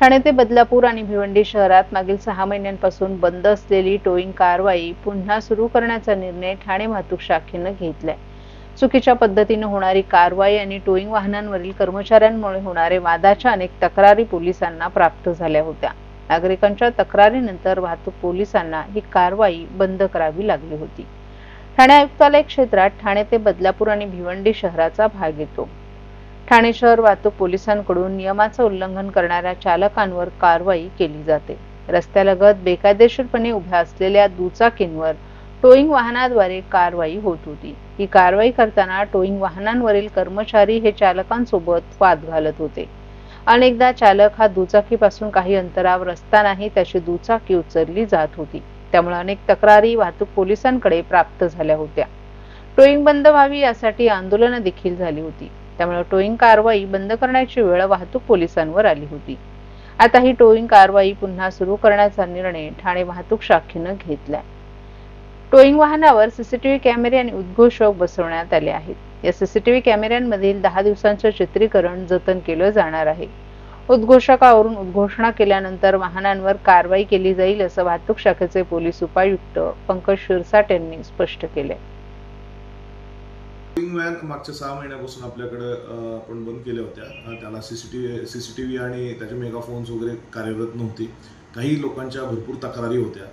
ठाणे ते बदलापूर आणि भिवंडी शहरात मागील 6 महिन्यांपासून बंद असलेली टोईंग कारवाई पुन्हा सुरू करण्याचा निर्णय ठाणे वाहतूक शाखेनं घेतलाय। चुकीच्या पद्धतीने होणारी कारवाई आणि टोईंग वाहनांवरील कर्मचाऱ्यांमुळे होणारे वादाच्या अनेक तक्रारी पोलिसांना प्राप्त झाल्या होत्या। नागरिकांच्या तक्रारीनंतर वाहतूक पोलिसांना ही कारवाई बंद करावी लागली होती। ठाणे आयुक्तालय क्षेत्रात ठाणे ते बदलापूर आणि भिवंडी शहराचा भाग येतो। ठाणे शहर वाहतूक पोलिसांकडून नियमाचं उल्लंघन करणाऱ्या चालकांवर कारवाई केली जाते। रस्त्यालगत बेकायदेशीरपणे उभ्या असलेल्या दुचाकींवर टोईंग वाहनाद्वारे कारवाई होत होती। ही कारवाई करताना टोईंग वाहनांवरील कर्मचारी हे चालकांसोबत वाद घालत होते। अनेकदा चालक हा दुचाकीपासून काही अंतरावर असतानाही त्याची दुचाकी उचलली जात होती। त्यामुळे अनेक तक्रारी वाहतूक पोलिसांकडे प्राप्त झाल्या होत्या। टोईंग बंद व्हावी यासाठी आंदोलन देखील झाली होती। त्यामुळे टोईंग कारवाई बंद करण्याची वेळ वाहतूक पोलिसांवर आली होती। आता ही टोईंग कारवाई पुन्हा सुरू करण्याचा निर्णय ठाणे वाहतूक शाखेनं घेतलाय। टोईंग वाहनावर सीसीटीव्ही कॅमेरे आणि उद्घोषक बसवण्यात आले आहेत। या सीसीटीव्ही कॅमेऱ्यांमधील 10 दिवसांचं चित्रीकरण जतन केलं जाणार आहे। उद्घोषकावरून उद्घोषणा केल्यानंतर वाहनांवर कारवाई केली जाईल असं वाहतूक शाखेचे पोलीस उपायुक्त पंकज शिरसाट यांनी स्पष्ट केले। टोईंग व्हॅन मागच्या 6 महिन्यापासून आपल्याकडे आपण बंद केल्या होत्या। त्याला सीसीटीव्ही आणि त्याचे मेगाफोन्स वगैरे कार्यरत नव्हते। काही लोकांच्या भरपूर तक्रारी होत्या।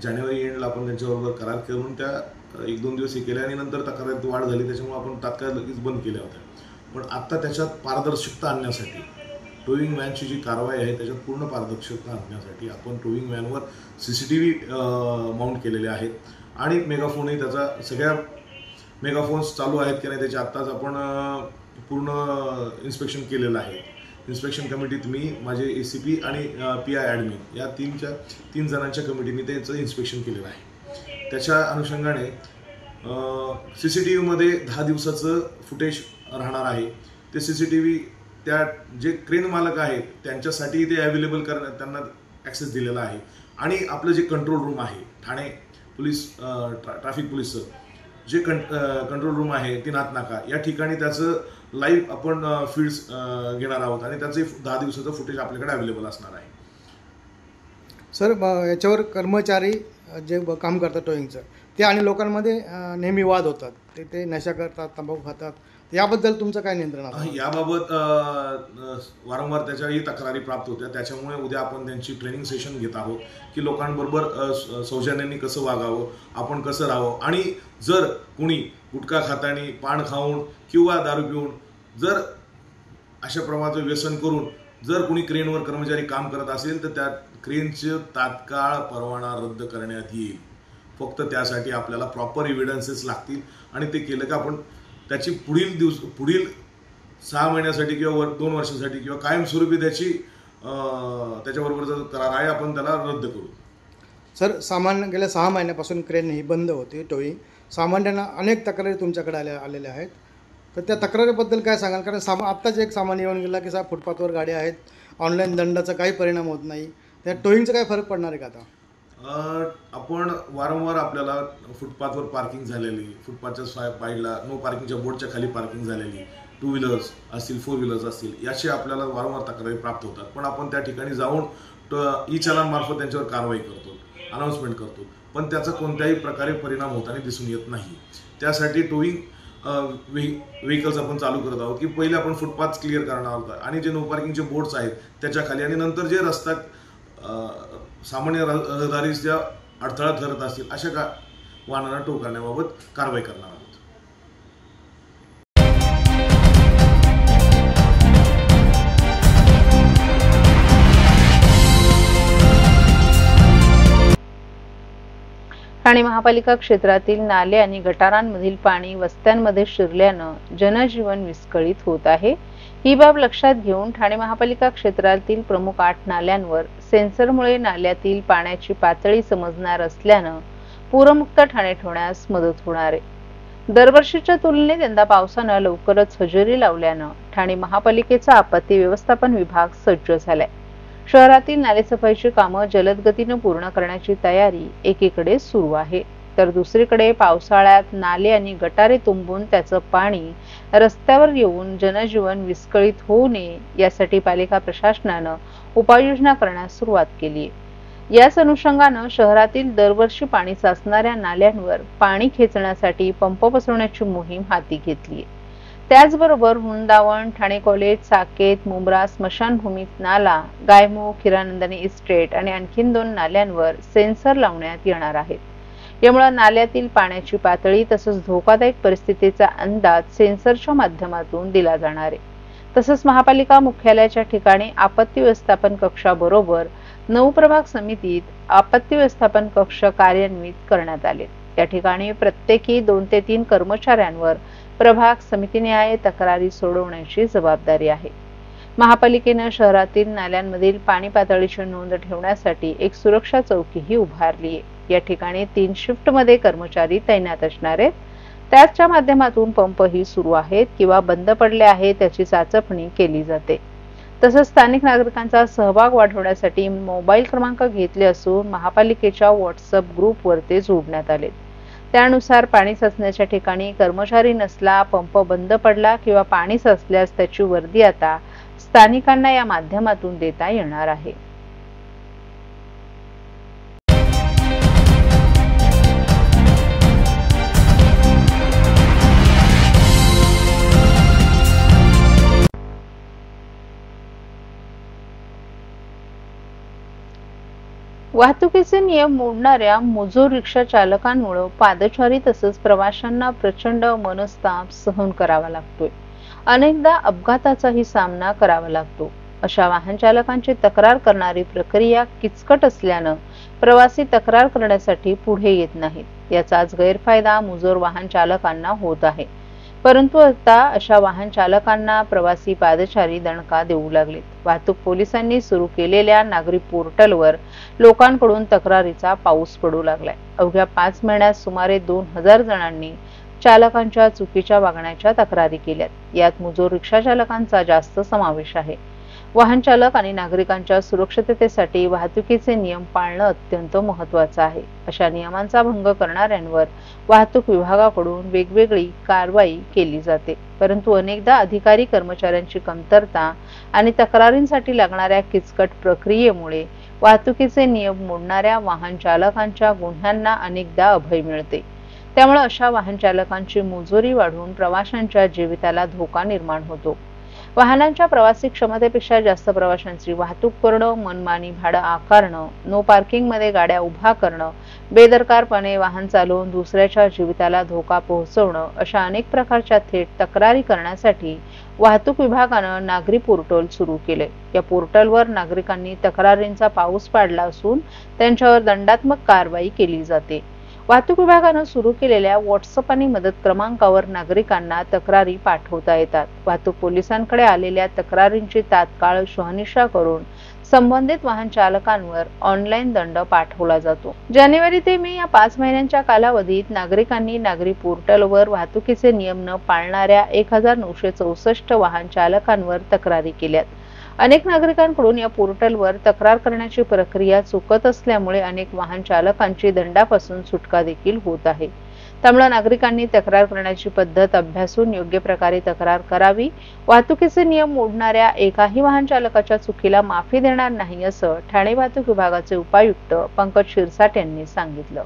जानेवारी एंडला आपण त्यांच्याबरोबर करार करून त्या 1-2 दिवस हे केल्या आणि नंतर तक्रारीत वाढ झाली, त्याच्यामुळे आपण तात्काळ लगेच बंद केल्या होत्या। पण आता त्याच्यात पारदर्शकता आणण्यासाठी टोईंग व्हॅनची जी कारवाई आहे त्याच्यात पूर्ण पारदर्शकता आणण्यासाठी आपण टोईंग व्हॅनवर सीसीटीव्ही माउंट केलेले आहेत आणि मेगाफोनही त्याचा सगळ्या मेगाफोन्स चालू आहेत की नाही त्याची आत्ताच आपण पूर्ण इन्स्पेक्शन केलेलं आहे। इन्स्पेक्शन कमिटीत मी, माझे एसीपी आणि पीआय ॲडमिन या 3 जणांच्या कमिटीने त्याचं इन्स्पेक्शन केलेलं आहे। त्याच्या अनुषंगाने सीसीटीव्हीमध्ये 10 दिवसाचं फुटेज राहणार आहे। ते सीसीटीव्ही त्या जे क्रेन मालक आहेत त्यांच्यासाठी ते अवेलेबल करण्यात त्यांना ॲक्सेस दिलेला आहे आणि आपलं जे कंट्रोल रूम आहे ठाणे पोलीस ट्रॅफिक पोलीसचं जे कंट्रोल रूम आहे तीनाथ नाका या ठिकाणी त्याचं लाईव्ह आपण फीड्स घेणार आहोत आणि त्याचे 10 दिवसाचं फुटेज आपल्याकडे अवेलेबल असणार आहे। सर, याच्यावर कर्मचारी जे काम करतात टोईंगचं ते आणि लोकांमध्ये नेहमी वाद होतात, ते नशा करतात, तंबाखू खातात, याबद्दल तुमचं काय नियंत्रण आहे? याबाबत वारंवार त्याच्याही तक्रारी प्राप्त होत्या। त्याच्यामुळे उद्या आपण त्यांची ट्रेनिंग सेशन घेत आहोत की लोकांबरोबर सौजन्याने कसं वागावं, आपण कसं राहावं आणि जर कोणी गुटखा खातानी, पान खाऊन किंवा दारू पिऊन जर अशा प्रमाणाचं व्यसन करून जर कोणी क्रेनवर कर्मचारी काम करत असेल तर त्या क्रेनचे तात्काळ परवाना रद्द करण्यात येईल। फक्त त्यासाठी आपल्याला प्रॉपर एव्हिडन्सेस लागतील आणि ते केलं का आपण त्याची पुढील 6 महिन्यासाठी किंवा 2 वर्षांसाठी किंवा कायमस्वरूपी त्याच्याबरोबर जो करार आहे आपण त्याला रद्द करू। सर, गेल्या 6 महिन्यापासून क्रेन ही बंद होती टोईंग। सामान्यांना अनेक तक्रारी तुमच्याकडे आलेल्या आहेत, तर त्या तक्रारीबद्दल काय सांगाल? कारण आत्ताच एक सामान येऊन गेला की फुटपाथवर गाड्या आहेत, ऑनलाईन दंडाचा काही परिणाम होत नाही, त्या टोईंगचा काय फरक पडणार आहे का आता? आपण वारंवार आपल्याला फुटपाथवर पार्किंग झालेली, फुटपाथच्या साईडला नो पार्किंगच्या बोर्डच्या खाली पार्किंग झालेली, 2 व्हीलर्स असतील, 4 व्हीलर्स असतील, याची आपल्याला वारंवार तक्रारी प्राप्त होतात। पण आपण त्या ठिकाणी जाऊन ई चलन मार्फत त्यांच्यावर कारवाई करतो, अनाउन्समेंट करतो, पण त्याचा कोणत्याही प्रकारे परिणाम होताना दिसून येत नाही। त्यासाठी टोईंग व्हेकल्स आपण चालू करत आहोत की पहिले आपण फुटपाथ क्लिअर करणार आहोत आणि जे नो पार्किंगचे बोर्ड्स आहेत त्याच्या खाली आणि नंतर जे रस्ता सामान्य रहदारीस ज्या अडथळा ठरत असतील अशा वाहनांना टो करण्याबाबत कारवाई करणार आहोत। ठाणे महापालिका क्षेत्रातील नाले आणि गटारांमधील पाणी वस्त्यांमध्ये शिरल्यानं जनजीवन विस्कळीत होत आहे। ही बाब लक्षात घेऊन ठाणे महापालिका क्षेत्रातील प्रमुख 8 नाल्यांवर सेन्सरमुळे नाल्यातील पाण्याची पातळी समजणार असल्यानं पूरमुक्त ठाणे ठेवण्यास मदत होणार आहे। दरवर्षीच्या तुलनेत यंदा पावसानं लवकरच हजेरी लावल्यानं ठाणे महापालिकेचा आपत्ती व्यवस्थापन विभाग सज्ज झालाय। शहरातील नालेसफाईची कामं जलद गतीने पूर्ण करण्याची तयारी एकीकडे सुरू आहे, तर दुसरीकडे पावसाळ्यात नाले आणि गटारे तुंबून त्याचं पाणी रस्त्यावर येऊन जनजीवन विस्कळीत होऊ नये यासाठी पालिका प्रशासनानं उपाययोजना करण्यास सुरुवात केली आहे। याच अनुषंगानं शहरातील दरवर्षी पाणी साचणाऱ्या नाल्यांवर पाणी खेचण्यासाठी पंप बसवण्याची मोहीम हाती घेतली आहे। त्याचबरोबर वृंदावन, ठाणे कॉलेज, साकेत, मुंब्रा स्मशानभूमीत नाला, गायमुख, हिरानंदानी इस्टेट आणि आणखीन 2 नाल्यांवर सेन्सर लावण्यात येणार आहेत। यामुळे नाल्यातील पाण्याची पातळी तसंच धोकादायक परिस्थितीचा अंदाज सेन्सरच्या माध्यमातून दिला जाणार आहे। तसंच महापालिका मुख्यालयाच्या ठिकाणी आपत्ती व्यवस्थापन कक्षाबरोबर 9 प्रभाग समितीत आपत्ती व्यवस्थापन कक्ष कार्यान्वित करण्यात आले। या ठिकाणी प्रत्येकी 2 ते 3 कर्मचाऱ्यांवर प्रभाग समितीनिहाय तक्रारी सोडवण्याची जबाबदारी आहे। महापालिकेने शहरातील नाल्यांमधील पाणी पातळीची नोंद ठेवण्यासाठी एक सुरक्षा चौकीही उभारली आहे। या ठिकाणी 3 शिफ्टमध्ये कर्मचारी तैनात असणार आहेत। त्याच्या माध्यमातून पंपही सुरू आहेत किंवा बंद पडले आहेत त्याची चाचपणी केली जाते। तसंच स्थानिक नागरिकांचा सहभाग वाढवण्यासाठी मोबाईल क्रमांक घेतले असून महापालिकेच्या व्हॉट्सअप ग्रुपवर ते जोडण्यात आले। त्यानुसार पाणी साचण्याच्या ठिकाणी कर्मचारी नसला, पंप बंद पडला किंवा पाणी साचल्यास त्याची वर्दी आता स्थानिकांना या माध्यमातून देता येणार आहे। वाहतुकीचे नियम मोडणाऱ्या मुजोर रिक्षा चालकांमुळे पादचारी तसंच प्रवाशांना प्रचंड मनस्ताप सहन करावा लागतोय। अनेकदा अपघाताचाही सामना करावा लागतो। अशा वाहन चालकांची तक्रार करणारी प्रक्रिया किचकट असल्यानं प्रवासी तक्रार करण्यासाठी पुढे येत नाहीत। याचाच गैरफायदा मुजोर वाहन चालकांना होत आहे। परंतु आता अशा वाहन चालकांना प्रवासी पादचारी दणका देऊ लागलेत। वाहतूक पोलिसांनी सुरू केलेल्या नागरी पोर्टलवर लोकांकडून तक्रारीचा पाऊस पडू लागलाय। अवघ्या 5 महिन्यात सुमारे 2000 जणांनी चालकांच्या चुकीच्या वागण्याच्या तक्रारी केल्यात। यात मुजोर रिक्षा चालकांचा जास्त समावेश आहे। वाहन चालक आणि नागरिकांच्या सुरक्षिततेसाठी वाहतुकीचे नियम पाळणं अत्यंत महत्त्वाचं आहे। अशा नियमांचा भंग करणाऱ्यांवर वाहतूक विभागाकडून वेगवेगळी कारवाई केली जाते। परंतु अनेकदा अधिकारी कर्मचाऱ्यांची कमतरता आणि तक्रारींसाठी लागणाऱ्या किचकट प्रक्रियेमुळे वाहतुकीचे नियम मोडणाऱ्या वाहन चालकांच्या गुन्ह्यांना अनेकदा अभय मिळते। त्यामुळे अशा वाहन चालकांची मुजोरी वाढून प्रवाशांच्या जीविताला धोका निर्माण होतो। वाहनांच्या प्रवासी क्षमतेपेक्षा जास्त प्रवाशांची वाहतूक करणं, मनमानी भाडं आकारणं, नो पार्किंग मध्ये गाड्या उभा करणं, बेदरकारपणे वाहन चालवून दुसऱ्याच्या जीविताला धोका पोहोचवणं अशा अनेक प्रकारच्या थेट तक्रारी करण्यासाठी वाहतूक विभागानं नागरी पोर्टल सुरू केले। या पोर्टलवर नागरिकांनी तक्रारींचा पाऊस पाडला असून त्यांच्यावर दंडात्मक कारवाई केली जाते। वाहतूक विभागानं सुरू केलेल्या व्हॉट्सअप आणि मदत क्रमांकावर नागरिकांना तक्रारी पाठवता येतात। वाहतूक पोलिसांकडे आलेल्या तक्रारींची तात्काळ शहानिशा करून संबंधित वाहन चालकांवर ऑनलाईन दंड पाठवला जातो। जानेवारी ते मे या 5 महिन्यांच्या कालावधीत नागरिकांनी नागरी पोर्टलवर वाहतुकीचे नियम न पाळणाऱ्या 1964 वाहन चालकांवर तक्रारी केल्यात। अनेक नागरिकांकडून या पोर्टलवर तक्रार करण्याची प्रक्रिया चुकत असल्यामुळे अनेक वाहन चालकांची दंडापासून सुटका देखील होत आहे। त्यामुळे नागरिकांनी तक्रार करण्याची पद्धत अभ्यासून योग्य प्रकारे तक्रार करावी। वाहतुकीचे नियम मोडणाऱ्या एकाही वाहन चालकाच्या चुकीला माफी देणार नाही असं ठाणे वाहतूक विभागाचे उपायुक्त पंकज शिरसाट यांनी सांगितलं।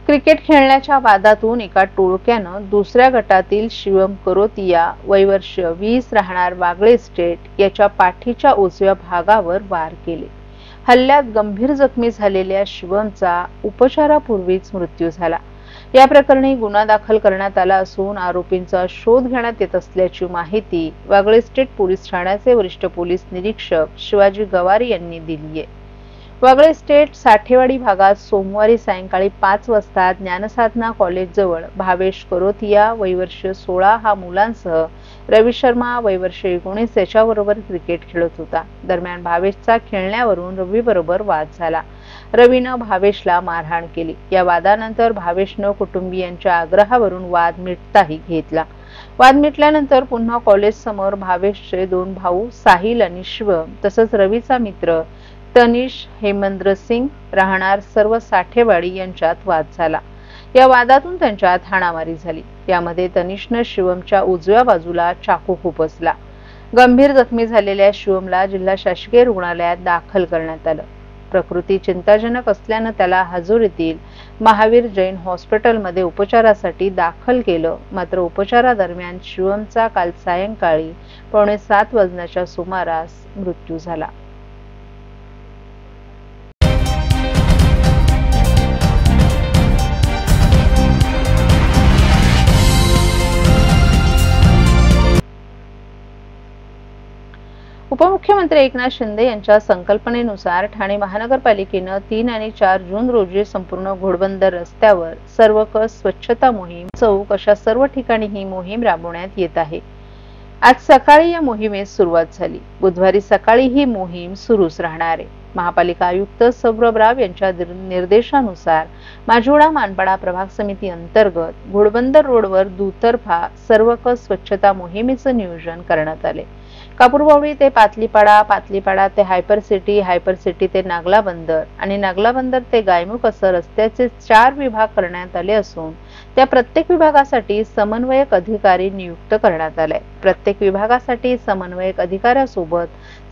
क्रिकेट खेळण्याच्या वादातून एका टोळक्यानं दुसऱ्या गटातील शिवम करोतिया वय वर्ष 20 राहणार वागळे इस्टेट याच्या पाठीच्या उजव्या भागावर वार केले। हल्ल्यात गंभीर जखमी झालेल्या शिवमचा उपचारापूर्वीच मृत्यू झाला। या प्रकरणी गुन्हा दाखल करण्यात आला असून आरोपींचा शोध घेण्यात येत असल्याची माहिती वागळे इस्टेट पोलीस ठाण्याचे वरिष्ठ पोलीस निरीक्षक शिवाजी गवारी यांनी दिली आहे। वागळे इस्टेट साठेवाडी भागात सोमवारी सायंकाळी 5 वाजता ज्ञानसाधना कॉलेज जवळ भावेश करोतिया वय वर्ष 16 हा मुलांसह रवी शर्मा वय वर्ष 19 याच्याबरोबर क्रिकेट खेळत होता। दरम्यान भावेशचा खेळण्यावरून रवी बरोबर वाद झाला। रवीनं भावेशला मारहाण केली। या वादानंतर भावेशनं कुटुंबियांच्या आग्रहावरून वाद मिटताही घेतला। वाद मिटल्यानंतर पुन्हा कॉलेज समोर भावेशचे 2 भाऊ साहिल आणि शिवम तसंच रवीचा मित्र तनिष हेमंद्र सिंग राहणार सर्व साठेवाडी यांच्यात वाद झाला। या वादातून त्यांच्यात हाणामारी झाली। यामध्ये तनिषनं शिवमच्या उजव्या बाजूला चाकू खुपसला। गंभीर जखमी झालेल्या शिवमला जिल्हा शासकीय रुग्णालयात दाखल करण्यात आलं। प्रकृती चिंताजनक असल्यानं त्याला हाजूर येथील महावीर जैन हॉस्पिटलमध्ये उपचारासाठी दाखल केलं। मात्र उपचारादरम्यान शिवमचा काल सायंकाळी 6:45 वाजण्याच्या सुमारास मृत्यू झाला। उपमुख्यमंत्री एकनाथ शिंदे यांच्या संकल्पनेनुसार ठाणे महानगरपालिकेनं 3 आणि 4 जून रोजी संपूर्ण घोडबंदर रस्त्यावर सर्वकष स्वच्छता मोहीम, चौक अशा सर्व ठिकाणी ही मोहीम राबवण्यात येत आहे। आज सकाळी या मोहिमेस सुरुवात झाली। बुधवारी सकाळी ही मोहीम सुरूच राहणार आहे। महापालिका आयुक्त सौरभ राव यांच्या निर्देशानुसार माजिवडा मानपाडा प्रभाग समिती अंतर्गत घोडबंदर रोडवर दुतर्फा सर्वकष स्वच्छता मोहिमेचं नियोजन करण्यात आले। कापूरबावडी ते पातलीपाडा ते हायपर सिटी ते नागला बंदर आणि नागला बंदर ते गायमुख असं रस्त्याचे 4 विभाग करण्यात आले असून त्या प्रत्येक विभागासाठी समन्वयक अधिकारी नियुक्त करण्यात आले। प्रत्येक विभागासाठी समन्वयक अधिकाऱ्यासोबत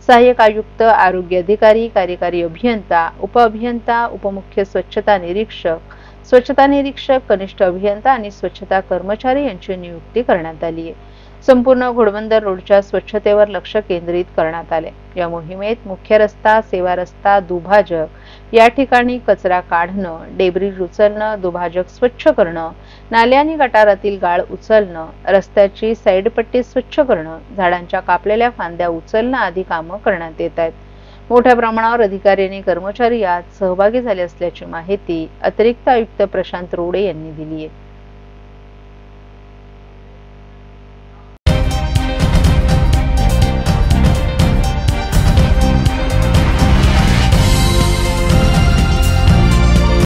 सहाय्यक आयुक्त, आरोग्य अधिकारी, कार्यकारी अभियंता, उपअभियंता, उपमुख्य स्वच्छता निरीक्षक, कनिष्ठ अभियंता आणि स्वच्छता कर्मचारी यांची नियुक्ती करण्यात आली आहे। संपूर्ण घोडबंदर रोडच्या स्वच्छतेवर लक्ष केंद्रित करण्यात आले। या मोहिमेत मुख्य रस्ता, सेवा रस्ता, दुभाजक या ठिकाणी कचरा काढणं, डेब्रिज उचलणं, दुभाजक स्वच्छ करणं, नाले आणि गटारातील गाळ उचलणं, रस्त्याची साईडपट्टी स्वच्छ करणं, झाडांच्या कापलेल्या फांद्या उचलणं आदी कामं करण्यात येत आहेत। मोठ्या प्रमाणावर अधिकारी आणि कर्मचारी यात सहभागी झाले असल्याची माहिती अतिरिक्त आयुक्त प्रशांत रोडे यांनी दिली आहे।